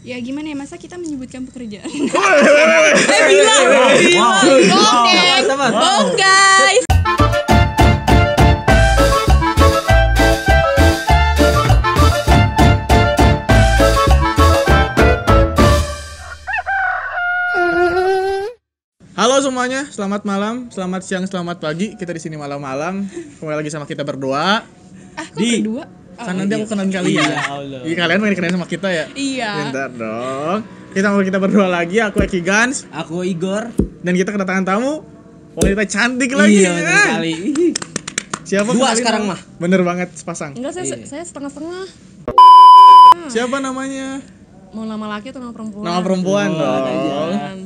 Ya gimana ya, masa kita menyebutkan pekerjaan? Bohong guys. Halo semuanya, selamat malam, selamat siang, selamat pagi. Kita di sini malam-malam. Kembali lagi sama kita berdua. Kok berdua? Kan nanti aku kenalin kalian. Iya, kalian pengen kenalin sama kita ya? Iya. Bentar dong. Kita berdua lagi, aku Eki Gans. Aku Igor. Dan kita kedatangan tamu wanita cantik lagi. Iya, bener kali. Siapa? Dua kenalin sekarang nama? mah. Bener banget, sepasang. Enggak, saya setengah-setengah. Siapa namanya? Mau nama laki atau nama perempuan? Nama perempuan dong. Dan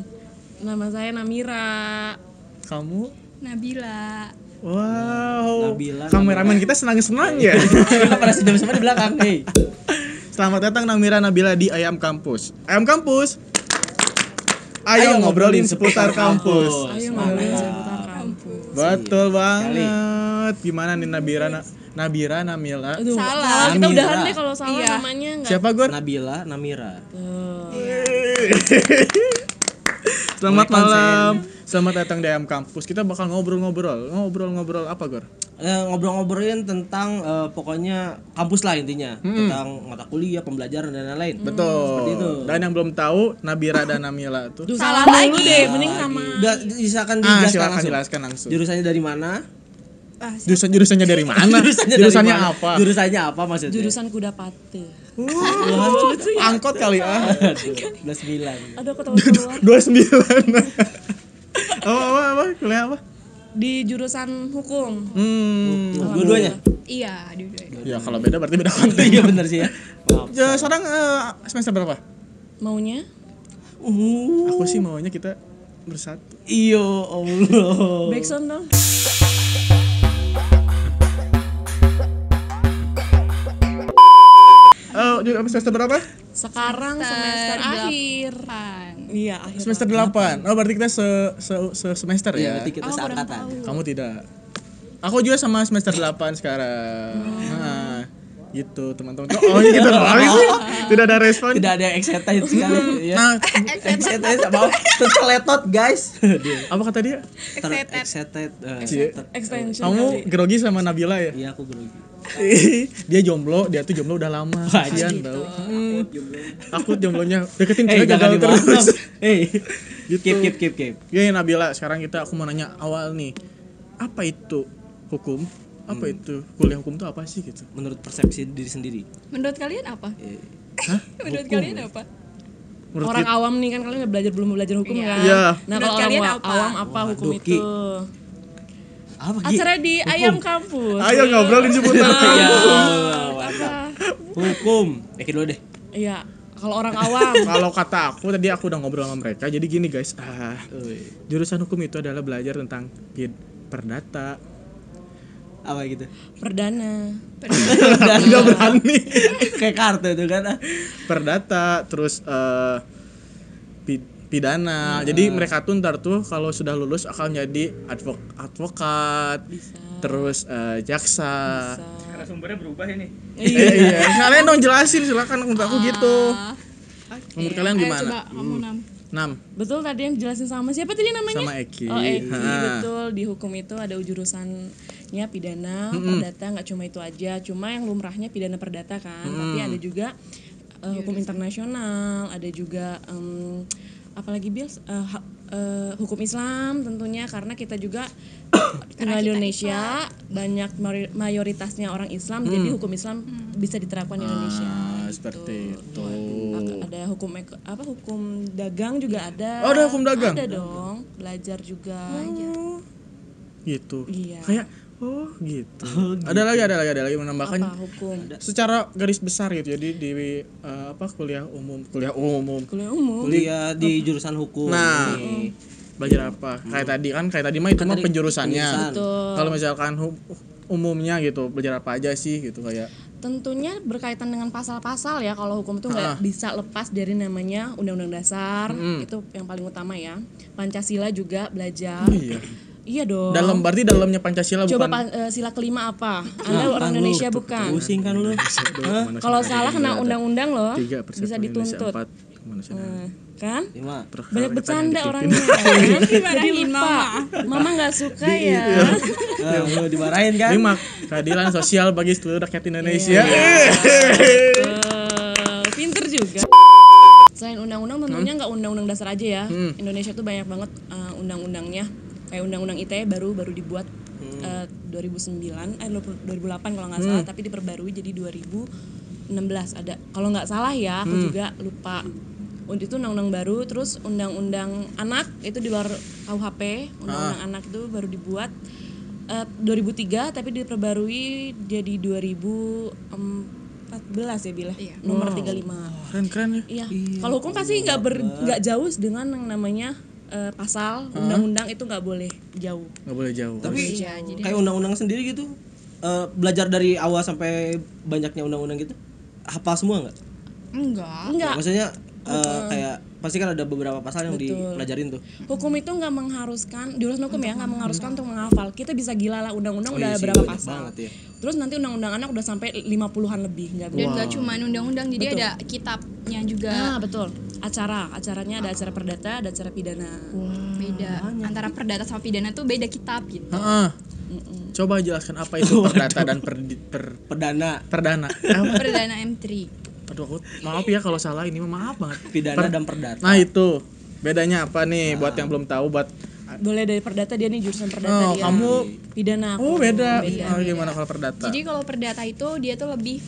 nama saya Namira. Kamu? Nabila. Wow. Nabila. Kameramen kita senang-senang ya. Kita pada sedang semua di belakang. Hey. Selamat datang Namira Nabila di Ayam Kampus. Ayam Kampus. Ayo ngobrolin seputar kampus. Ayo ngobrolin seputar kampus. Betul banget. Gimana nih Nabira Namila? Aduh, Namira. salah. Kita udahan deh kalau salah Iya. namanya enggak. Siapa Gor? Nabila, Namira. Selamat Mulai malam. Selamat datang di Ayam Kampus. Kita bakal ngobrol apa Gor? Ngobrol-ngobrolin tentang pokoknya kampus lah intinya. Tentang mata kuliah, pembelajaran dan lain-lain. Betul. Seperti itu. Dan yang belum tahu Nabira dan Namila tuh. Duh, salah dulu deh, mending sama. Udah silakan dijelaskan Silakan langsung. jelaskan langsung. Jurusannya dari mana? Jurusannya dari mana? dari Jurusannya mana? apa? Jurusannya apa maksudnya? Jurusan kuda pate. Angkot kali ah. 29. Aduh, aku tahu keluar. 29. apa? Kuliah apa? Di jurusan hukum. Dua-duanya? Iya, dua-duanya. Ya kalau beda berarti beda konten. Iya benar sih ya. Maaf. Ya, sekarang semester berapa? Maunya? Aku sih maunya kita bersatu. Iyo Allah. Backsound dong. Oh, semester berapa? Sekarang semester akhir. Iya, akhir. Semester 8. Oh, berarti kita semester Iya, ya. berarti kita seangkatan. Kamu tidak. Aku juga sama semester 8 sekarang. Nah, gitu teman-teman. Oh, gitu doang sih. Tidak ada respon. Tidak ada yang excited sekali ya. Nah, Excited sama terceletot guys. apa kata dia? Excited. Extension. Kamu grogi sama Nabila ya? Iya aku grogi. Dia jomblo udah lama. Kasihan tau. Aku jomblonya deketin Eh cewek jangan gagal terus. dibahas. Gitu. Keep. Ya Nabila, sekarang aku mau nanya awal nih. Apa itu hukum? Apa itu kuliah hukum itu apa sih gitu? Menurut persepsi diri sendiri. Menurut kalian apa? Hah? Menurut kalian apa? Menurut Orang awam nih kan kalian belum belajar hukum kan? Iya. Nah, Menurut kalau kalian orang apa? awam apa hukum Doki. itu? Apa Gi? Acara di Ayam Kampus. Ayo ngobrolin seputar Ya kampus. Allah, mantap. Hukum. Dulu deh. Iya, kalau orang awam. Kalau kata aku tadi aku udah ngobrol sama mereka. Jadi gini guys, jurusan hukum itu adalah belajar tentang perdata. Apa gitu? Perdana. Enggak berani. Kayak kartu itu kan. Perdata, terus pidana. Jadi mereka tuh ntar tuh kalau sudah lulus akan jadi advokat, terus jaksa. Karena sumbernya berubah ini. Iya. Kalian dong jelasin, silakan menurut aku gitu. Menurut kalian gimana? Coba kamu 6 Betul tadi yang jelasin sama siapa tadi namanya? sama Eki. Oh, Eki, Ha. betul. Di hukum itu ada jurusannya pidana, perdata, nggak cuma itu aja. Cuma yang lumrahnya pidana perdata kan. Tapi ada juga hukum internasional, ada juga apalagi hukum Islam tentunya karena kita juga tinggal di Indonesia, banyak mayoritasnya orang Islam, jadi hukum Islam bisa diterapkan di Indonesia. Seperti itu. Ada hukum dagang juga ada. Oh, ada hukum dagang? Ada dong, belajar juga. Gitu. Iya. Kayak gitu. Ada lagi menambahkan Apa hukum? secara garis besar gitu. Jadi di kuliah umum. Kuliah umum. Kuliah di jurusan hukum. Nah, Ini. belajar apa? Kayak tadi mah itu Kan mah tadi penjurusannya. penjurusan. Betul. Kalau misalkan umumnya gitu, belajar apa aja sih gitu kayak Tentunya berkaitan dengan pasal-pasal ya. Kalau hukum itu nggak bisa lepas dari namanya Undang-Undang Dasar. Itu yang paling utama ya. Pancasila juga belajar. iya. Iya dong. Berarti dalamnya Pancasila Coba bukan. sila kelima apa? Anda orang Indonesia bukan? Pusing kan lu. Kalau salah kena undang-undang loh. 3 Bisa dituntut. 4 kemanusiaan. Kan? 5. Banyak bercanda orangnya kan? Jadi lupa. Mama nggak suka ya. Lu dimarahin kan? 5 keadilan sosial bagi seluruh rakyat Indonesia. Pinter juga. Selain undang-undang tentunya nggak undang-undang dasar aja ya. Indonesia tuh banyak banget undang-undangnya. Kayak undang-undang ITE baru dibuat 2009 2008 kalau nggak salah, tapi diperbarui jadi 2016 ada. Kalau nggak salah ya, aku juga lupa. Untuk itu undang-undang baru, terus undang-undang anak itu di luar KUHP, undang-undang anak itu baru dibuat 2003 tapi diperbarui jadi 2014 ya Bila. Nomor 35. Keren ya. Iya. Kalau hukum pasti nggak jauh dengan yang namanya pasal undang-undang itu nggak boleh jauh. Nggak boleh jauh. Tapi kayak undang-undang sendiri gitu, belajar dari awal sampai banyaknya undang-undang gitu, hafal semua nggak? Enggak. Maksudnya kayak pasti kan ada beberapa pasal yang dipelajarin tuh. Hukum itu nggak mengharuskan, jurusan hukum ya nggak mengharuskan untuk menghafal. Kita bisa gila lah undang-undang udah berapa pasal. Banget, ya. Terus nanti undang-undang anak udah sampai 50-an lebih, nggak Dan nggak cuma undang-undang, jadi ada kitabnya juga. betul. Acaranya ada acara perdata, ada acara pidana. Beda antara perdata sama pidana tuh beda kitab gitu. Coba jelaskan apa itu perdata dan Perdana, perdana. Perdana M3. Aduh, aku maaf ya kalau salah, ini maaf banget. pidana dan perdata. Nah itu bedanya apa nih buat yang belum tahu, buat Boleh dari perdata, dia nih jurusan perdata dia. kamu Pidana. oh beda. Gimana kalau perdata? Jadi kalau perdata itu dia tuh lebih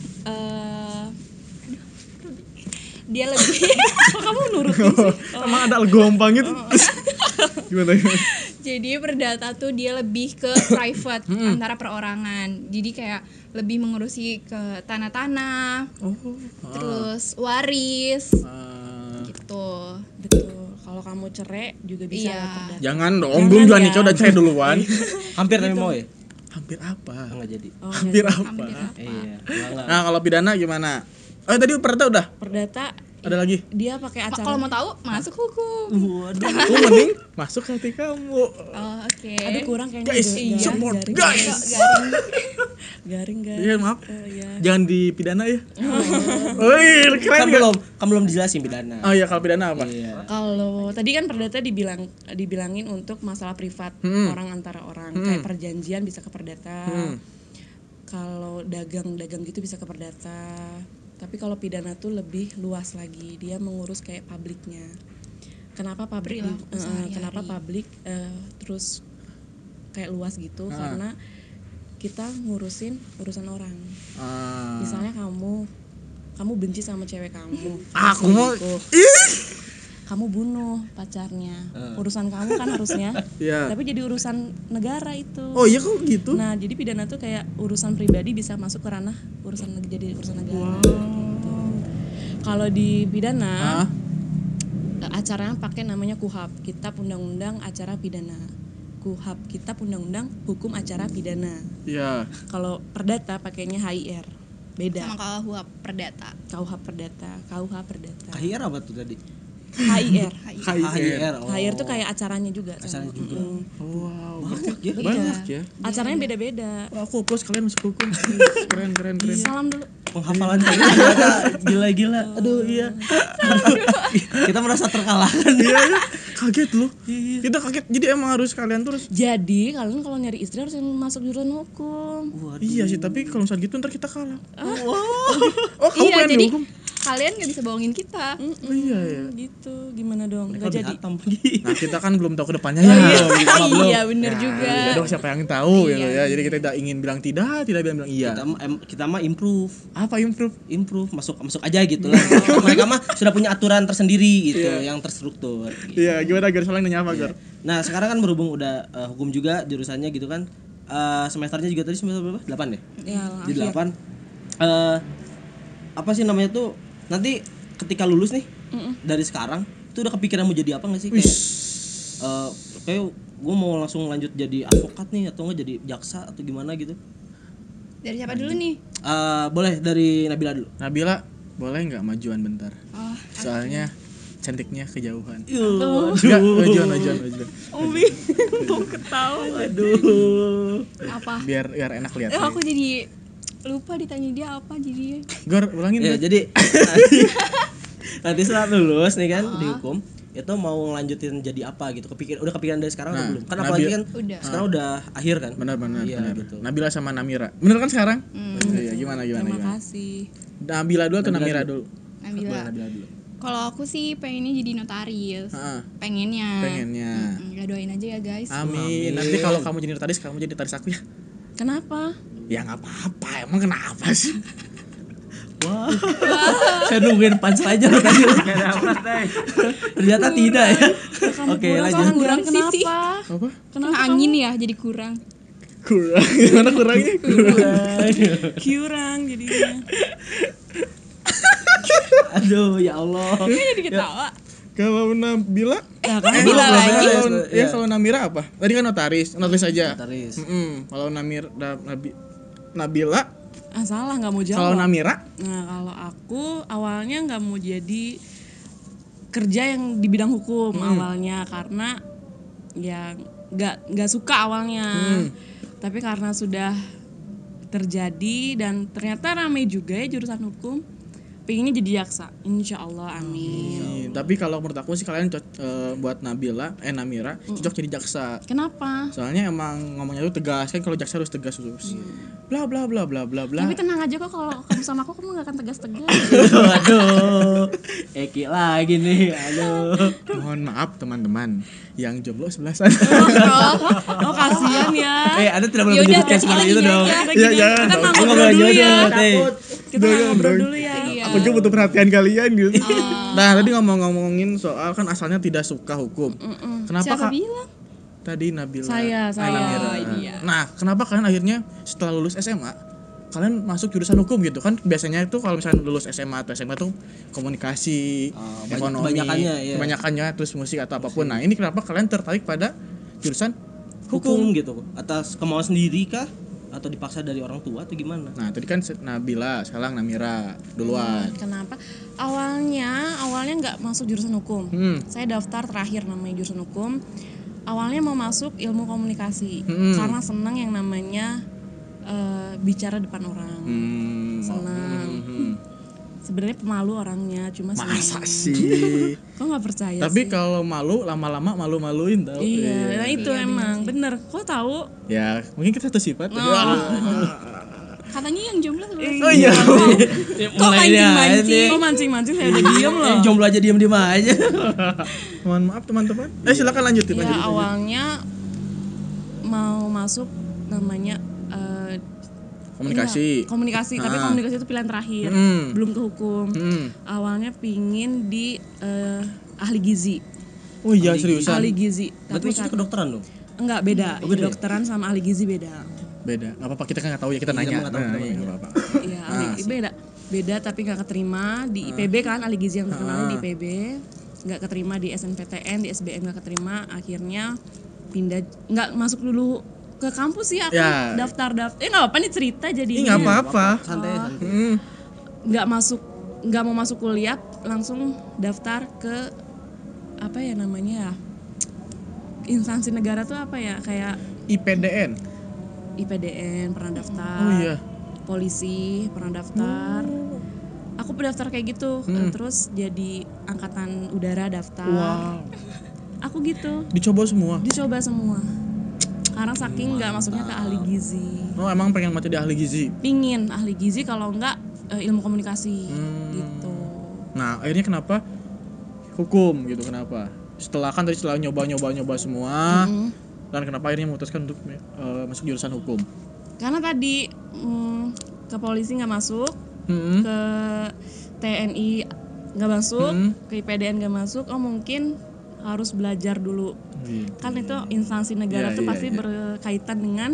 dia lebih Kok kamu nurutin sih? Emang ada gompang gitu. Gimana? jadi perdata tuh dia lebih ke private antara perorangan. Jadi kayak lebih mengurusi ke tanah-tanah, terus waris gitu. Betul. Kalau kamu cerai juga bisa perdata. Jangan dong, belum juga nikah udah cerai duluan. Hampir tapi mau ya? Hampir apa? Enggak jadi. Hampir apa? Iya, enggak. Nah kalau pidana gimana? Oh tadi perdata udah. Perdata Ada lagi? dia pakai acara. Kalau mau tahu masuk hukum. Mending masuk hati kamu. Oh, oke. Aduh kurang kayaknya. Guys, support guys. Garing guys. Iya maaf. Iya. Jangan dipidana ya. Wih, keren ya. Kan belum dijelasin pidana. Oh iya, kalau pidana apa? Iya. Kalau tadi kan perdata dibilangin untuk masalah privat orang antara orang, kayak perjanjian bisa ke perdata. Kalau dagang gitu bisa ke perdata. Tapi kalau pidana tuh lebih luas lagi, dia mengurus kayak publiknya. Kenapa publik? Kenapa publik terus kayak luas gitu? Karena kita ngurusin urusan orang. Misalnya kamu benci sama cewek kamu. Aku mau. Kamu bunuh pacarnya, urusan kamu kan harusnya. Iya. Tapi jadi urusan negara itu. Oh iya kok gitu? Nah jadi pidana tuh kayak urusan pribadi bisa masuk ke ranah jadi urusan negara. Gitu. Kalau di pidana acaranya pakai namanya KUHP, Kitab Undang-Undang Acara Pidana. KUHP, Kitab Undang-Undang Hukum Acara Pidana. Iya. Kalau perdata pakainya HIR. Beda. Sama KUHP perdata. KUHP Perdata. HIR apa tuh tadi? HIR. HIR. HIR tuh kayak acaranya juga. Acaranya juga. Wow. Banyak ya. Acaranya beda-beda. Wah, aku plus kalian masuk hukum. Keren. Salam dulu. Penghafalan gila. Aduh iya. Kita merasa terkalahkan. Iya. Kaget loh. Kita kaget. Jadi emang harus kalian terus. Jadi kalian kalau nyari istri harus yang masuk jurusan hukum. Iya sih, tapi kalau misalnya gitu ntar kita kalah. Oh, kamu Iya, pengen jadi dihukum? kalian nggak bisa bohongin kita. Oh iya ya. Gitu. Gimana dong? Gak jadi. Nah, kita kan belum tahu kedepannya ya. Iya, bener juga. Ya dong, siapa yang tahu gitu ya. Jadi kita tidak ingin bilang tidak bilang iya. Kita mah improve. Apa improve? Masuk aja gitu lah. Mereka mah sudah punya aturan tersendiri gitu yang terstruktur. Gitu. Iya, gimana Gar? Soalnya nanya apa, Gar? Nah, sekarang kan berhubung udah hukum juga jurusannya gitu kan. Semesternya juga tadi semester berapa? 8 ya? Ya, Jadi 8. Apa sih namanya tuh? Nanti ketika lulus nih dari sekarang itu udah kepikiran mau jadi apa nggak sih? Kayak gue mau langsung lanjut jadi advokat nih atau nggak jadi jaksa atau gimana gitu? Dari siapa dulu nih? Boleh dari Nabila dulu. Nabila, boleh nggak majuan bentar? Oh, Soalnya cantiknya kejauhan. Aduh. Enggak, Ojon. Umi mau ketawa. Aduh. Apa? Biar enak lihat. Aku jadi lupa ditanya dia apa jadi. Gor, ulangin. Ya, Gor. jadi nanti setelah lulus nih kan di hukum itu mau ngelanjutin jadi apa gitu, udah kepikiran dari sekarang atau belum? Kan apalagi kan Udah. sekarang udah akhir kan. Benar. Iya, gitu. Nabila sama Namira. Bener kan sekarang? Iya, gimana? Terima kasih. Nabila dulu atau Namira dulu? Nabila. Nabila dulu. Kalau aku sih pengennya jadi notaris. Heeh. Pengennya. Pengennya. Ya doain aja ya guys. Amin. Nanti kalau kamu jadi notaris, kamu jadi notaris aku ya. Kenapa? Ya nggak apa-apa. Emang kenapa sih? Wah. Saya nungguin punchline aja lo tadi. Ternyata tidak ya. Oke, lanjut. Kurang Sih, sih. kenapa? Apa? Kena angin ya jadi kurang. Kurang. Gimana kurangnya? Kurang jadinya. Aduh, ya Allah. Jadi ketawa. Kalau Nabila? Nah, kan Nabila lagi. Kalau Namira apa? Tadi kan notaris aja. Notaris. Kalau Nabila, salah nggak mau kalau jawab. Namira, Nah, kalau aku awalnya nggak mau jadi kerja yang di bidang hukum awalnya karena ya nggak suka awalnya. Tapi karena sudah terjadi dan ternyata ramai juga ya jurusan hukum, pengennya jadi jaksa. Insya Allah, amin. tapi kalau menurut aku sih kalian buat Namira cocok jadi jaksa. Kenapa? Soalnya emang ngomongnya tuh tegas kan, kalau jaksa harus tegas terus. Bla bla bla bla bla bla. Tapi tenang aja kok, kalau kamu sama aku kamu nggak akan tegas-tegas. Aduh. Eki lagi nih. Aduh. Mohon maaf teman-teman yang jomblo sebelah sana. Oh, kasihan ya. Anda tidak boleh Yaudah, menyebutkan seperti itu dong. Ya, jangan. kita Aku ngobrol nggak dulu jodoh, ya. Teh. Kita ngobrol dulu ya. Iya. Aku juga butuh perhatian kalian gitu. Nah, tadi ngomongin soal kan asalnya tidak suka hukum. Kenapa Siapa Kak? bilang? Tadi Nabila. Saya. Namira. iya. Nah, kenapa kalian akhirnya setelah lulus SMA kalian masuk jurusan hukum gitu kan? Biasanya itu kalau misalnya lulus SMA atau SMA tuh komunikasi, ekonomi, kebanyakannya terus musik atau apapun. Nah, ini kenapa kalian tertarik pada jurusan Hukum gitu. Atas kemauan sendiri kah? Atau dipaksa dari orang tua atau gimana? Nah, tadi kan Nabila, sekarang Namira duluan. Kenapa? Awalnya nggak masuk jurusan hukum. Saya daftar terakhir namanya jurusan hukum. Awalnya mau masuk ilmu komunikasi karena senang yang namanya bicara depan orang. Senang. Sebenarnya pemalu orangnya, cuma Masa senang. sih? Kok nggak percaya Tapi sih? kalau malu lama-lama malu-maluin tau. Iya, nah itu emang bener. Kok tahu? Ya, mungkin kita satu sifat. Katanya yang jomblo sebenarnya. Oh iya. Kok mancing-mancing? Kok mancing-mancing saya udah diem loh. Jomblo aja diem-diem aja. Mohon maaf teman-teman. Silakan lanjutin. Ya lanjutin. awalnya mau masuk namanya Komunikasi. komunikasi, tapi komunikasi itu pilihan terakhir, belum ke hukum. Awalnya pingin di ahli gizi. Oh iya, seriusan. Ahli gizi. Berarti Tapi maksudnya kedokteran dong? enggak beda. Kedokteran sama ahli gizi beda. Beda. Enggak apa-apa, kita kan enggak tahu ya, kita Iya, nanya. nggak tahu, kita Iya, nanya. enggak apa-apa. Iya, beda. Beda tapi nggak keterima di IPB kan, ahli gizi yang terkenal di IPB. Nggak keterima di SNPTN, di SBM nggak keterima. Akhirnya pindah, nggak masuk dulu ke kampus sih aku Ya. daftar. Nggak apa-apa nih cerita jadinya. Nggak apa-apa. Santai. Nggak mau masuk kuliah, langsung daftar ke apa ya namanya ya, instansi negara tuh apa ya, kayak IPDN. IPDN pernah daftar. Oh iya. Polisi pernah daftar. Aku pendaftar kayak gitu. Terus jadi angkatan udara daftar. Wow. Aku gitu, Dicoba semua. dicoba semua. Karena saking nggak masuknya ke ahli gizi. Oh, emang pengen mati di ahli gizi. Pingin ahli gizi, kalau nggak ilmu komunikasi gitu. Nah, akhirnya kenapa hukum gitu? Kenapa? Setelah nyoba semua, dan kenapa akhirnya memutuskan untuk masuk jurusan hukum? Karena tadi ke polisi nggak masuk, ke TNI nggak masuk, ke IPDN nggak masuk. Oh mungkin harus belajar dulu. Kan itu instansi negara tuh pasti berkaitan dengan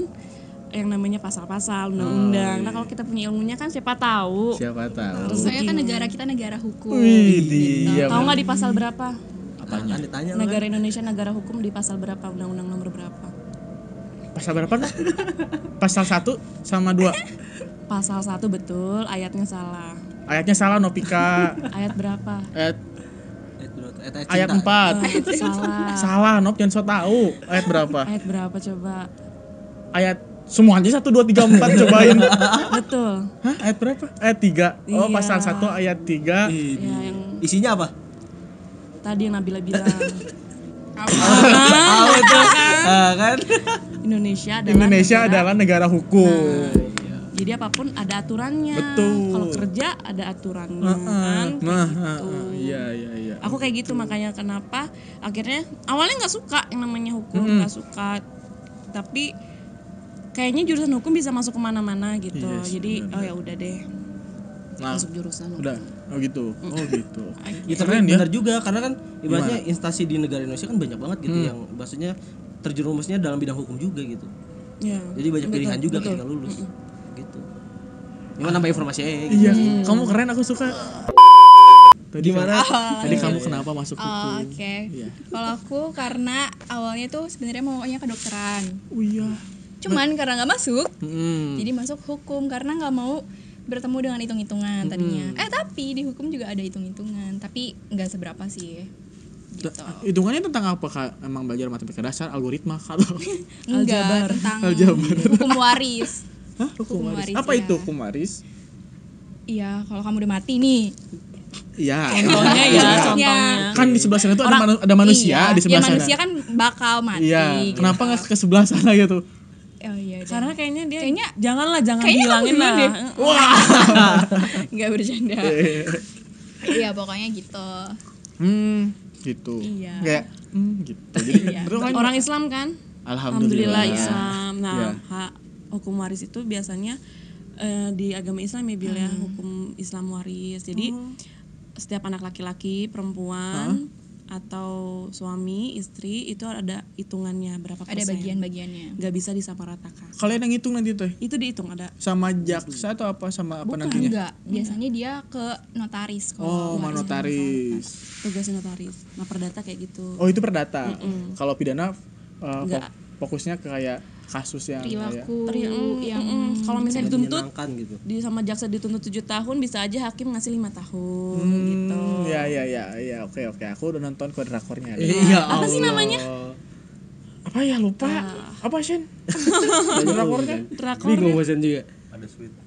yang namanya pasal-pasal undang-undang. Nah kalau kita punya ilmunya kan siapa tahu. Siapa tahu. Soalnya kan negara kita negara hukum. Iya. Tahu nggak di pasal berapa? Apanya? Ditanya Negara Indonesia negara hukum di pasal berapa, undang-undang nomor berapa? Pasal berapa? Pasal 1 sama 2. Pasal 1 betul, ayatnya salah. Ayatnya salah Novika. Ayat berapa? Ayat Ayat 4. Salah. Salah, Nop, jangan so tahu. Ayat berapa? Ayat berapa coba? Ayat semua aja 1 2 3 4 cobain. Betul. Hah? Ayat berapa? Ayat 3. Oh, Iya. pasal 1 ayat 3. Ya yang Isinya apa? tadi yang Nabila bilang. Apa itu? Kan? Indonesia adalah Indonesia adalah negara negara. hukum. Jadi apapun ada aturannya. Betul. Kalau kerja ada aturannya kan. Kayak gitu. Iya. Aku kayak gitu makanya kenapa akhirnya awalnya nggak suka yang namanya hukum, nggak suka. Tapi kayaknya jurusan hukum bisa masuk kemana-mana gitu. Yes, Jadi ya udah deh Nah, masuk jurusan hukum. udah. Oh gitu. Ya, tapi Keren ya. benar juga karena kan ibaratnya instansi di negara Indonesia kan banyak banget gitu yang maksudnya terjerumusnya dalam bidang hukum juga gitu. Ya. Jadi banyak pilihan juga ketika lulus. Gitu. Ini nambah informasi aja gitu. Iya, kamu keren, aku suka. Tadi Gimana? Tadi kamu kenapa masuk hukum? Oke. Iya. Kalau aku karena awalnya tuh sebenarnya maunya kedokteran. Oh iya. Cuman karena nggak masuk, Hmm. jadi masuk hukum karena nggak mau bertemu dengan hitung-hitungan tadinya. Tapi di hukum juga ada hitung-hitungan, tapi nggak seberapa sih. Gitu. Hitungannya tentang apa Kak? Emang belajar matematika dasar, algoritma atau Enggak, tentang Aljabar. hukum waris. Hah? Hukum waris. waris, Apa ya. itu hukum waris? Iya, kalau kamu udah mati nih. Iya. Contohnya ya, contohnya. Kan di sebelah sana tuh ada manusia Iya, di sebelah ya, sana. manusia kan bakal mati. Iya. gitu. Kenapa nggak ke sebelah sana gitu? Oh iya. Karena kayaknya dia Kayaknya- jangan kayaknya dihilangin kamu lah. duluan deh. Wah. nggak bercanda. Iya, pokoknya gitu. Gitu. Iya. Kayak gitu. Jadi Iya. terus kan Orang Islam kan? alhamdulillah. Islam. Nah, Iya. hukum waris itu biasanya di agama Islam ya Bil ya, hukum Islam waris. Jadi setiap anak laki-laki, perempuan atau suami, istri itu ada hitungannya berapa persen. Ada bagian-bagiannya. Nggak bisa disamaratakan. Kalian yang hitung nanti tuh Itu dihitung ada. sama jaksa atau apa sama apa Bukan, nantinya? enggak. Biasanya dia ke notaris Oh, sama notaris. Tugas notaris. Nah, perdata kayak gitu. Oh, itu perdata. Kalau pidana Enggak. fokusnya ke kayak kasus yang kayak Perilaku yang Kalau misalnya dituntut Menyenangkan gitu. sama jaksa dituntut 7 tahun bisa aja hakim ngasih 5 tahun gitu. ya oke aku udah nonton kodrakornya. Iya. Apa sih namanya? Apa ya lupa? Apa Shen? Drakornya? Drakor. Bingung bosan juga.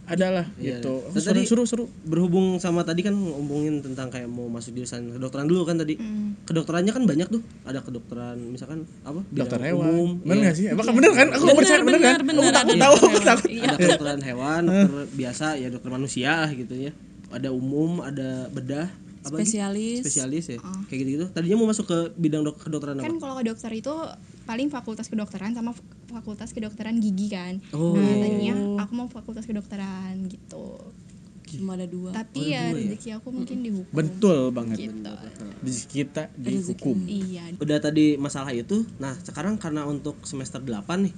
Adalah Iya. gitu. Nah, tadi Seru. berhubung sama tadi kan ngomongin tentang kayak mau masuk jurusan kedokteran dulu kan tadi. Kedokterannya kan banyak tuh. Ada kedokteran misalkan apa? Dokter bidang umum. hewan. Bener Iya. nggak sih? Emang bener kan? Aku percaya bener kan? Aku takut tahu, aku takut. Ada kedokteran hewan, dokter biasa ya dokter manusia gitu ya. Ada umum, ada bedah, apa lagi? Spesialis ya. Kayak gitu-gitu. Tadinya mau masuk ke bidang kedokteran apa? kan kalau ke dokter itu paling fakultas kedokteran sama fakultas kedokteran gigi kan. Oh. Nah, tadinya aku mau fakultas kedokteran gitu. Cuma ada 2. Tapi ya rezeki aku mungkin di hukum. Betul banget. Gitu. Di kita di hukum. Iya. Udah tadi masalah itu. Nah, sekarang karena untuk semester 8 nih.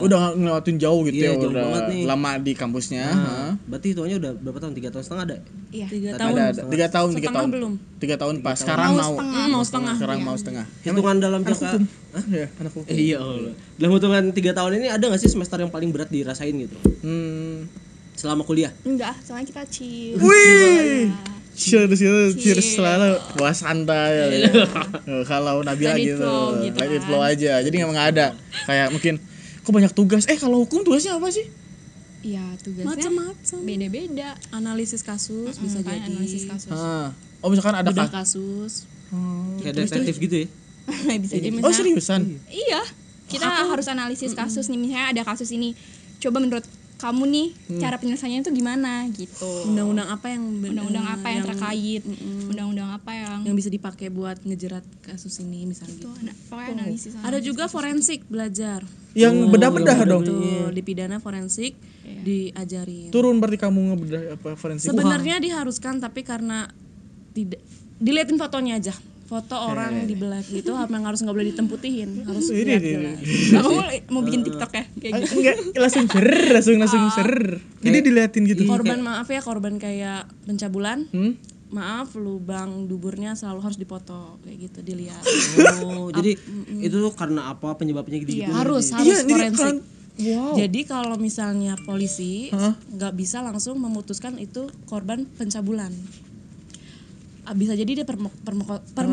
Udah ngelewatin jauh gitu Iya, ya, jauh udah banget nih. lama di kampusnya. Nah, berarti hitungannya udah berapa tahun? 3 tahun setengah ada? Iya. 3 Tadi tahun. Ada 3 tahun, 3 Setengah tahun. belum? 3 tahun pas. Sekarang Mau mau setengah. Mau setengah. Sekarang mau setengah. Hitungan dalam jangka Ya, anak hukum. iya Allah. Dalam hitungan 3 tahun ini ada gak sih semester yang paling berat dirasain gitu? Selama kuliah? Enggak, soalnya kita chill. Wih. Cheers selalu. Wah, santai ya. Kalau Nabila Let it gitu. flow gitu Let it kan. flow aja. Jadi nggak ada kayak mungkin kok banyak tugas. Kalau hukum tugasnya apa sih? Iya, tugasnya Macam-macam. beda-beda. Analisis kasus bisa Paling jadi. analisis kasus. Oh, misalkan ada Bedah kasus. Kayak detektif gitu ya? Bisa jadi Oh, seriusan? Iya, kita harus analisis kasus nih. Misalnya ada kasus ini, coba menurut kamu nih cara penyelesaiannya itu gimana gitu. Undang-undang apa yang Undang-undang apa yang terkait, undang-undang apa yang yang bisa dipakai buat ngejerat kasus ini misalnya gitu. itu, pokoknya analisis. Ada juga forensik belajar. Yang bedah-bedah dong. Tuh, di pidana forensik diajarin. Turun berarti kamu ngebedah apa forensik? Sebenarnya diharuskan tapi karena tidak diliatin fotonya aja. Foto orang dibelah gitu memang harus nggak boleh ditemputihin, harus lihat jelas. Kamu mau bikin TikTok ya kayak gitu. Enggak, langsung langsung ser. Jadi diliatin gitu. Korban maaf ya, korban kayak pencabulan. Maaf, lubang duburnya selalu harus dipoto kayak gitu dilihat. Oh, jadi itu tuh karena apa penyebabnya gitu? harus Iya, jadi forensik. kan wow. Jadi kalau misalnya polisi nggak bisa langsung memutuskan itu korban pencabulan. bisa jadi dia pemerkosaan.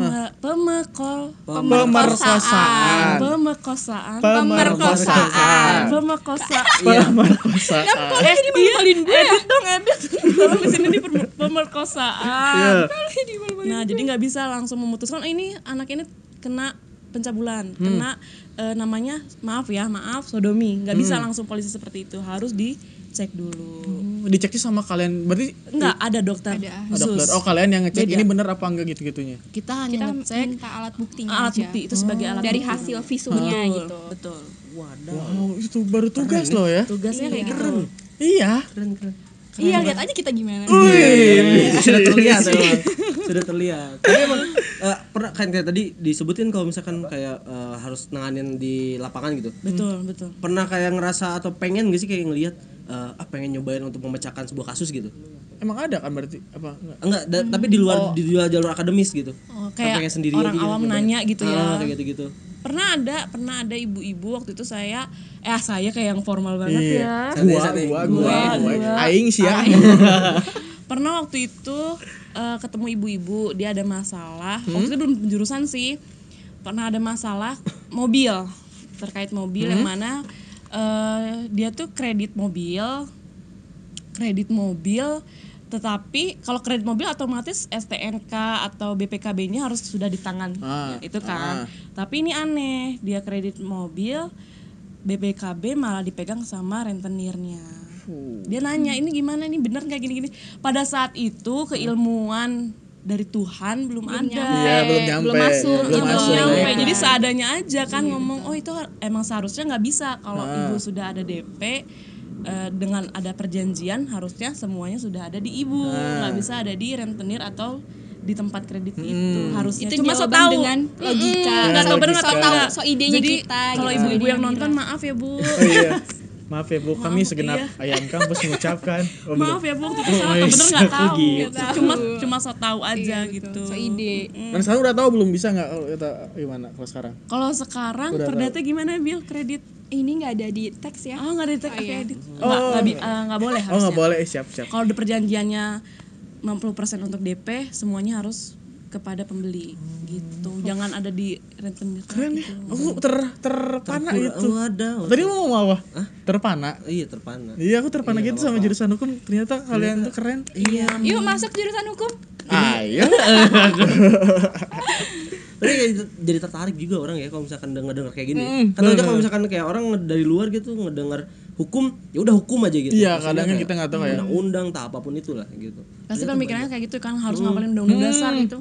Jadi malu-maluin gue ya. Edit. Kalau di sini pemerkosaan. Nah, jadi nggak bisa langsung memutuskan ini anak ini kena pencabulan, kena namanya maaf sodomi. Nggak bisa langsung polisi seperti itu, harus dicek dulu. Diceknya sama kalian berarti Nggak ada dokter khusus. dokter. Oh, kalian yang ngecek Beda. ini bener apa enggak gitu-gitunya? Kita hanya ngecek minta alat buktinya alat aja. bukti itu sebagai alat Dari bukti. hasil visualnya Betul, gitu. betul. Wow, itu baru tugas loh ya. Tugasnya kayak gitu. Iya. Keren. Iya, lihat aja kita gimana. Sudah terlihat emang. Sudah terlihat. Tapi emang pernah kan kayak tadi disebutin kalau misalkan kayak harus nanganin di lapangan gitu. Betul. Pernah kayak ngerasa atau pengen gak sih kayak ngelihat pengen nyobain untuk memecahkan sebuah kasus gitu? Emang ada kan berarti apa enggak? Enggak, tapi di luar jalur akademis gitu. Kayak pengen sendiri orang aja awam nyobain. nanya gitu ya. Kayak gitu-gitu. Pernah ada ibu-ibu waktu itu saya kayak yang formal banget ya. Gua. Aing sih ya. Pernah waktu itu ketemu ibu-ibu, dia ada masalah. Waktu itu belum penjurusan sih. Pernah ada masalah terkait mobil yang mana dia tuh kredit mobil, tetapi kalau kredit mobil otomatis STNK atau BPKB-nya harus sudah di tangan itu kan. Tapi ini aneh, dia kredit mobil, BPKB malah dipegang sama rentenirnya. Dia nanya, ini gimana, ini bener nggak gini-gini? Pada saat itu keilmuan dari Tuhan belum ada, belum masuk belum gitu. nyampe. Jadi seadanya aja kan ngomong, oh itu emang seharusnya nggak bisa kalau ibu sudah ada DP. Dengan ada perjanjian harusnya semuanya sudah ada di ibu, nggak bisa ada di rentenir atau di tempat kredit itu harusnya. Itu Cuma so jawaban tahu dengan logika. nggak tahu bener nggak tahu. So idenya Jadi kita. kalau gitu. ibu-ibu yang Idenya nonton kita. maaf ya bu, Maaf ya Bu, kami segenap ayam kampus mengucapkan. maaf ya bu, itu salah atau bener nggak tahu. gitu. Cuma so tahu aja Iya, gitu. So ide. Dan sekarang udah tahu belum bisa nggak gimana kalau sekarang? Kalau sekarang perdata gimana Bil kredit? Ini nggak ada di teks ya. Oh nggak ada teks iya. kredit. Nggak boleh Oh harusnya. nggak boleh, siap. Kalau di perjanjiannya 60% untuk DP, semuanya harus kepada pembeli gitu. Jangan ada di rentenir. Keren ya. Aku terpana itu. Ada. Tadi mau ngomong apa? Terpana. Iya, terpana. Iya, aku terpana gitu sama jurusan hukum. Ternyata kalian tuh keren. Iya. Yuk masuk jurusan hukum. Ayo. Tapi jadi tertarik juga orang ya kalau misalkan denger kayak gini. Kan aja kalau misalkan kayak orang dari luar gitu ngedenger hukum, ya udah hukum aja gitu. Iya, Maksudnya kadang kan kayak kita nggak tahu ya. undang-undang tak apapun itulah gitu. Pasti pemikirannya kayak gitu kan, harus ngapalin undang-undang dasar gitu.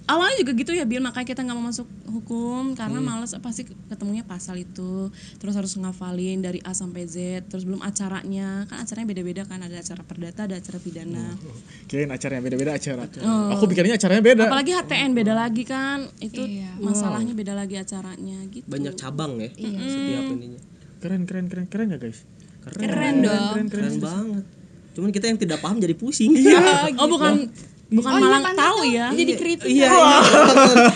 Awalnya juga gitu ya, Bil, makanya kita nggak mau masuk hukum karena males pasti ketemunya pasal itu, terus harus ngafalin dari A sampai Z, terus belum acaranya, kan acaranya beda-beda kan, ada acara perdata, ada acara pidana. Kirain acaranya beda-beda acara. Aku pikirnya acaranya beda. Apalagi HTN beda lagi kan, itu Iya. masalahnya beda lagi acaranya gitu. Banyak cabang ya setiap ininya. Keren gak guys? Keren dong. Keren banget. Cuman kita yang tidak paham jadi pusing. Oh bukan malah tahu ya. Jadi kritik. Iya.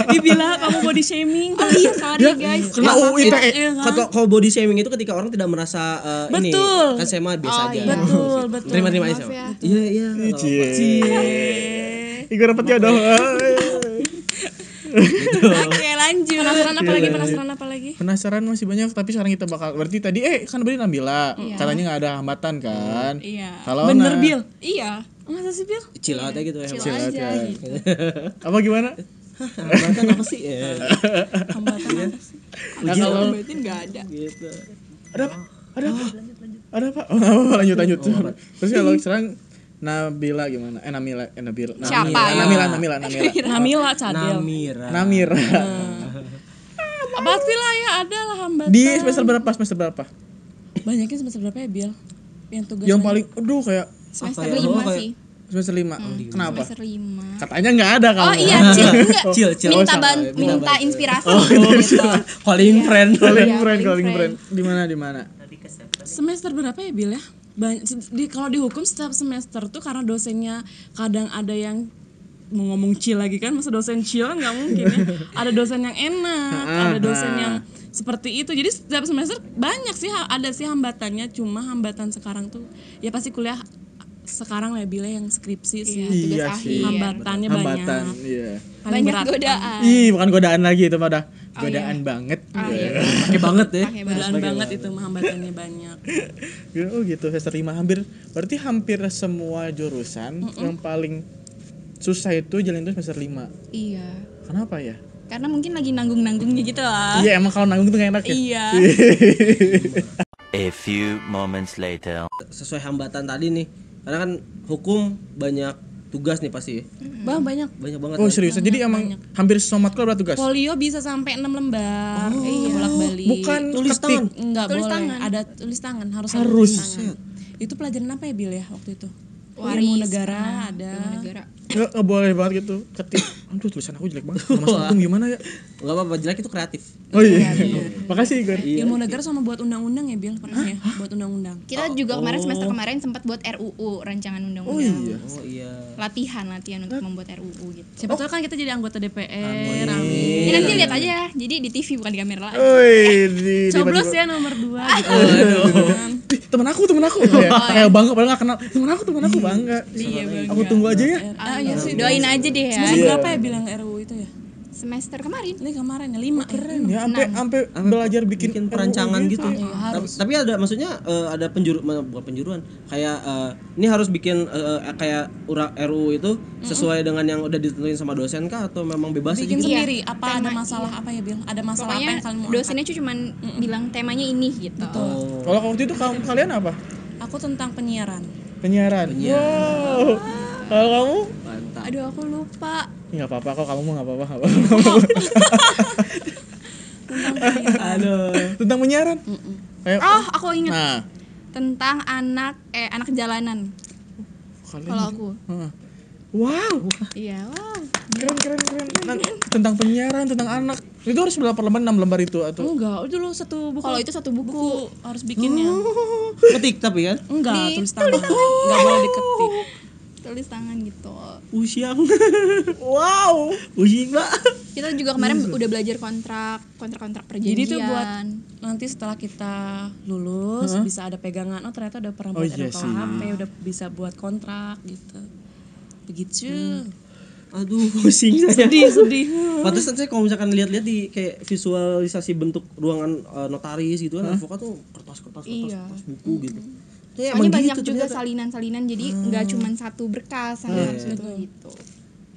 Dibilang kamu body shaming. Oh iya, sorry guys. Kena UU ITE. Iya kan? Kalau body shaming itu ketika orang tidak merasa ini Betul. kan saya mah biasa aja. Betul. Terima aja Maaf sama. ya. Iya. Iku dapat jodoh. Oke, lanjut. Penasaran apa lagi? Penasaran masih banyak, tapi sekarang kita bakal berarti tadi kan berarti Nabila katanya nggak ada hambatan kan? Iya. Kalau Bener Bil. Iya. Masa sih Bil? Chill aja gitu ya. Chill aja gitu. apa gimana? Bahkan apa sih? Hambatan apa sih? Nah, kalau Berarti nggak ada. Gitu. ada apa? Oh, nggak apa-apa, lanjut. Terus kalau sekarang Nabila gimana? Nabila. Siapa? Namila. Namila Cadel. Namira. Pastilah ya, ada lah hambatan. Di semester berapa? Banyaknya semester berapa ya Bil? Yang tugasnya. Yang paling kayak Semester Apa ya? 5 sih. semester 5. Kenapa? Semester 5. Katanya nggak ada kamu. Oh iya, enggak. Chill. Minta inspirasi gitu. Calling friend. Calling calling friend. Di mana? Semester berapa ya Bil ya? Kalau di hukum setiap semester tuh karena dosennya kadang ada yang mau ngomong chill lagi kan, masa dosen chill kan nggak mungkin ya. Ada dosen yang enak, ada dosen yang seperti itu. Jadi setiap semester banyak sih ada sih hambatannya. Cuma hambatan sekarang tuh ya pasti kuliah sekarang labelnya yang skripsi sih. tugas Iya akhir. sih. Hambatannya Hambatan, banyak. iya. Paling Banyak berat. godaan. Ih, bukan godaan lagi itu mah udah Oh, godaan banget. Iya. Pakai banget ya. Pakai banget. Godaan banget itu mah, hambatannya banyak. Oh gitu, semester 5 berarti hampir semua jurusan yang paling susah itu jalan itu semester 5. Iya. Kenapa ya? Karena mungkin lagi nanggung-nanggungnya gitu lah. Iya, emang kalau nanggung tuh gak enak ya. Iya. A few moments later. Sesuai hambatan tadi nih. Karena kan hukum banyak tugas nih pasti. Bang banyak. Banyak banget. Oh kan? serius, jadi emang hampir semua matkul ada tugas? Folio bisa sampai 6 lembar. Iya. Bolak-balik. Bukan Tulis ketik. tangan. Enggak Tulis boleh. tangan. Ada tulis tangan, harus ada Harus. tulis tangan. Itu pelajaran apa ya Bil ya waktu itu? Waris. Ilmu negara ada. Ilmu negara. Nggak boleh banget gitu, ketik. Aduh tulisan aku jelek banget, masuk hukum gimana ya? Enggak apa-apa, jelek itu kreatif. Oh iya, makasih Igor. Ilmu negara sama buat undang-undang ya Bil, pernah ya? Buat undang-undang. Kita juga kemarin semester kemarin sempat buat RUU, rancangan undang-undang. Oh iya. Oh iya. Latihan untuk membuat RUU gitu. Siapa tahu kan kita jadi anggota DPR. Amin. Ya, nanti lihat aja. Jadi di TV bukan di kamera lagi. Oi, Coblos ya nomor 2 gitu. temen aku kayak bangga padahal nggak kenal. Temen aku bangga. Iya, bangga. Aku tunggu aja ya. Iya sih. Doain aja deh ya. Semester berapa ya bilang RUU itu ya? Semester kemarin. Ini kemarin ya 5 keren. Ya sampai belajar bikin Bikin perancangan RUU gitu. Tapi ada maksudnya ada bukan penjuruan. Kayak ini harus bikin kayak RUU itu sesuai dengan yang udah ditentuin sama dosen kah atau memang bebas Bikin gitu? sendiri. Apa ada Tema, masalah apa ya Bil? Ada masalah apa Pokoknya yang kalian mau dosennya cuma bilang temanya ini gitu. Kalau waktu itu kalian apa? Aku tentang penyiaran. Penyiaran. Wow. Kalau kamu? Mantap. Aduh aku lupa. Nggak apa-apa kok, kamu mah nggak apa-apa. Aduh. Tentang penyiaran. Kayak Oh aku inget. Nah, Tentang anak jalanan. kalian. Kalau aku. Heeh. Wow, Iya. Wow. keren. Nah, tentang penyiaran, tentang anak. Itu harus berapa lembar? 6 lembar itu atau? Enggak, itu lo satu buku. Kalau itu satu buku. Harus bikinnya. Ketik tapi kan? Enggak, tulis tangan. Enggak boleh diketik. Tulis tangan gitu. Usiang. Wow. Usiang, Mbak. Kita juga kemarin udah belajar kontrak perjanjian. Jadi itu buat nanti setelah kita lulus bisa ada pegangan. Oh ternyata udah pernah buat iya RKUHP, udah bisa buat kontrak gitu. Begitu. Aduh, pusing saya. Sedih. Pantesan saya kalau misalkan lihat-lihat di kayak visualisasi bentuk ruangan notaris gitu kan, advokat tuh kertas buku gitu. Ya, Soalnya emang banyak gitu juga ternyata. salinan-salinan jadi nggak cuma satu berkas gitu.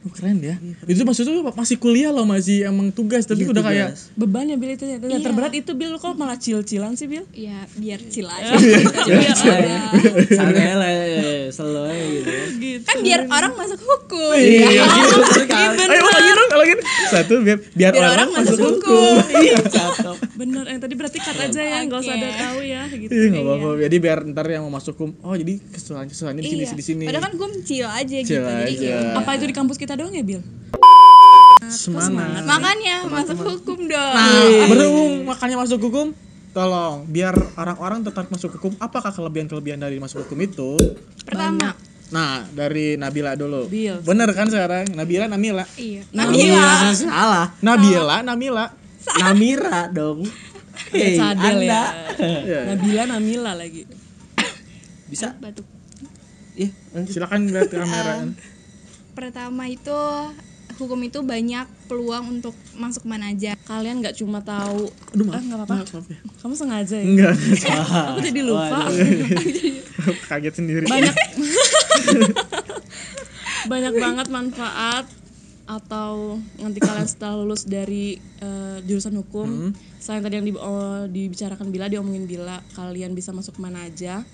Oh, keren ya. Itu maksudnya masih kuliah loh, masih emang tugas tapi udah kayak Beban ya Bil itu ya. Terberat itu Bil, kok malah chill-chillan sih Bil? Ya biar chill aja. Santai lah, slow aja gitu. Kan biar orang masuk hukum. Iya, Gitu sekali. ayo lagi dong. Satu biar orang masuk hukum. Iya, cakep. Bener, yang tadi berarti cut aja ya, nggak usah ada tahu ya gitu. Iya, enggak apa-apa. Jadi biar ntar yang mau masuk hukum, oh jadi kesalahannya di Iya. sini. Padahal kan gue chill aja gitu. Chill Jadi aja. ya Apa itu di kampus kita doang ya Bil? Semangat. makanya masuk hukum dong. Berhubung makanya masuk hukum, tolong biar orang-orang tertarik masuk hukum. Apakah kelebihan-kelebihan dari masuk hukum itu? Pertama, Nah, dari Nabila dulu. Bil. Bener kan sekarang? Namila. iya. Namira salah. Namila. Namira dong. Hei, Cadel ya. Iya. Namila lagi. Bisa? Batuk. Iya, lanjut. Silakan lihat kamera. Pertama itu hukum itu banyak peluang untuk masuk mana aja. Kalian nggak cuma tahu. Aduh, maaf. Nggak apa-apa. Maaf ya. Kamu sengaja ya? Enggak. Aku jadi lupa. Kaget sendiri. Banyak banget manfaat atau nanti kalian setelah lulus dari jurusan hukum. Selain tadi yang dibicarakan Bila, diomongin Bila, kalian bisa masuk mana aja.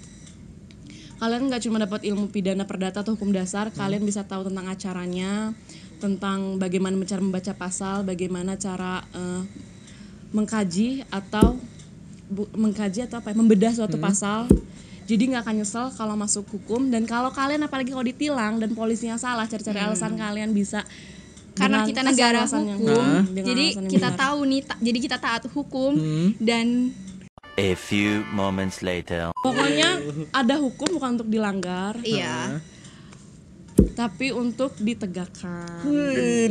Kalian nggak cuma dapat ilmu pidana perdata atau hukum dasar, kalian bisa tahu tentang acaranya, tentang bagaimana cara membaca pasal, bagaimana cara mengkaji atau membedah suatu pasal. Jadi nggak akan nyesel kalau masuk hukum, dan kalau kalian apalagi kalau ditilang dan polisinya salah, cari-cari alasan kalian bisa Karena dengan kita negara alasan yang- hukum, dengan jadi alasan yang kita benar. tahu nih, jadi kita taat hukum dan A few moments later. Pokoknya ada hukum bukan untuk dilanggar, iya. tapi untuk ditegakkan.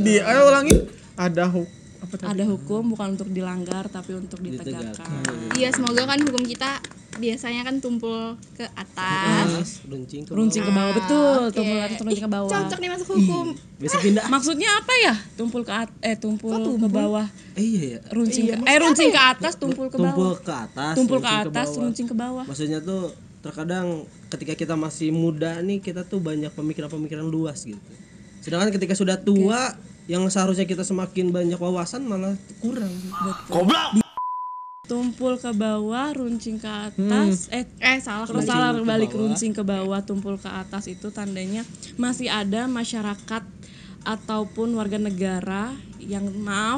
Ayo ulangin. Ada apa tadi? Ada hukum bukan untuk dilanggar, tapi untuk ditegakkan. Iya, semoga kan hukum kita biasanya kan tumpul ke atas. Runcing ke Runcing ke bawah, betul. Oke. Tumpul ke atas, runcing ke bawah. Cocok nih masuk hukum. bisa pindah. Maksudnya apa ya? Tumpul ke ke bawah. Iya ya. Runcing runcing ke atas, tumpul ke Tumpul bawah. ke atas. Tumpul ke runcing atas, bawah. runcing ke bawah. Maksudnya tuh terkadang ketika kita masih muda nih kita tuh banyak pemikiran-pemikiran luas gitu. Sedangkan ketika sudah tua yang seharusnya kita semakin banyak wawasan malah kurang. Tumpul ke bawah, runcing ke atas. Salah. Terus salah balik runcing ke bawah, tumpul ke atas itu tandanya masih ada masyarakat ataupun warga negara yang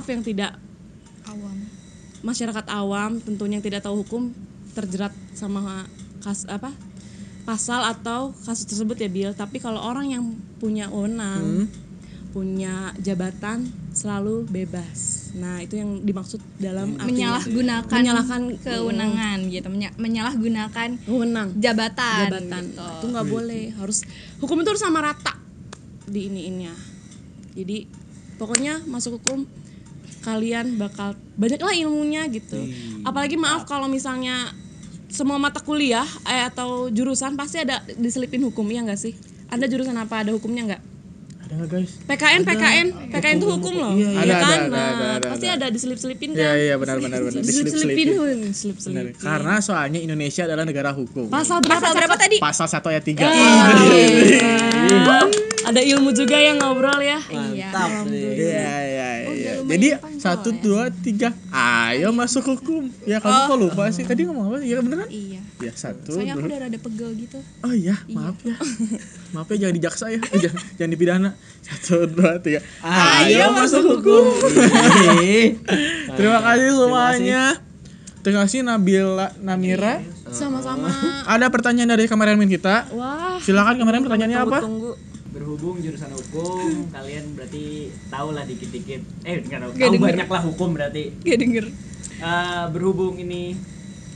yang tidak Awam. masyarakat awam tentunya yang tidak tahu hukum terjerat sama pasal atau kasus tersebut ya Bil. Tapi kalau orang yang punya wewenang, punya jabatan selalu bebas. Nah, itu yang dimaksud dalam arti menyalahgunakan kewenangan gitu, menyalahgunakan wewenang jabatan gitu. gitu. Itu nggak boleh. Harus hukum itu harus sama rata di iniinnya. Jadi pokoknya masuk hukum kalian bakal banyaklah ilmunya gitu. Apalagi maaf kalau misalnya semua mata kuliah atau jurusan pasti ada diselipin hukum, ya nggak sih? Anda jurusan apa, ada hukumnya nggak? Ada nggak guys? PKN tuh hukum loh. Iya, Iya kan? ada. Pasti ada diselip-selipin kan? Iya benar. Diselip-selipin. Karena soalnya Indonesia adalah negara hukum. Pasal berapa tadi? Pasal 1 ayat 3. Ada ilmu juga yang ngobrol ya. Mantap nih. Iya. Jadi 1 2 3. Ayo masuk hukum. Ya kamu kok lupa sih? Tadi ngomong apa? Iya beneran? Iya. Ya 1 Soalnya aku 2. udah rada pegel gitu. Oh iya, maaf ya. Maaf ya, jangan dijaksa ya. Jangan dipidana. 1 2 3. Ayo masuk hukum. Terima kasih semuanya. Terima kasih Nabila, Namira. Sama-sama. Ada pertanyaan dari kameramen kita. Wah. Silakan kameramen, pertanyaannya apa? Tunggu. Berhubung jurusan hukum, kalian berarti tahu lah dikit-dikit. Enggak tahu. Gak Tahu denger. banyak lah hukum berarti. Gak denger. Berhubung ini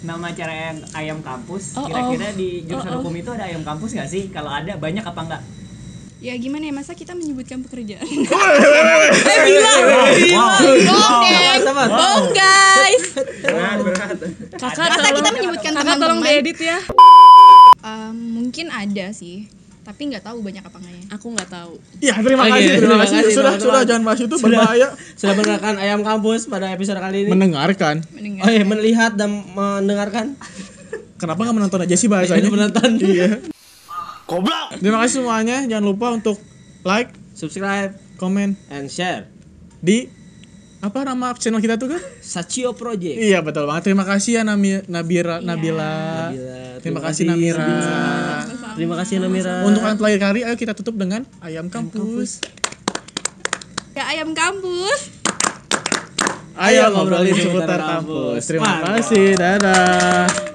nama acara ayam kampus, Oh, kira-kira di jurusan hukum itu ada ayam kampus nggak sih? Kalau ada, banyak apa enggak? Ya gimana ya, masa kita menyebutkan pekerjaan? Bohong guys. Berat. Kakak Masa kita menyebutkan Kakak tolong teman-teman? diedit ya. Mungkin ada sih, tapi nggak tahu banyak apa enggaknya. Aku nggak tahu. Ya, terima Oke, kasih. terima kasih, Sudah teman-teman. jangan bahas itu, berbahaya. Sudah mendengarkan Ayam Kampus pada episode kali ini. Mendengarkan. Mendengar. Oh iya, melihat dan mendengarkan. Kenapa nggak menonton aja sih bahasanya? Menonton. Iya. Terima kasih semuanya. Jangan lupa untuk like, Subscribe komen and share. di apa nama channel kita tuh kan? Sachio Project. Iya betul banget. Terima kasih ya Nabila. Nabila. Terima kasih Namira. Terima kasih Namira. Untuk yang terakhir kali, ayo kita tutup dengan ayam kampus. Ya ayam kampus. Ayo ngobrolin seputar kampus. Terima kasih. Dadah.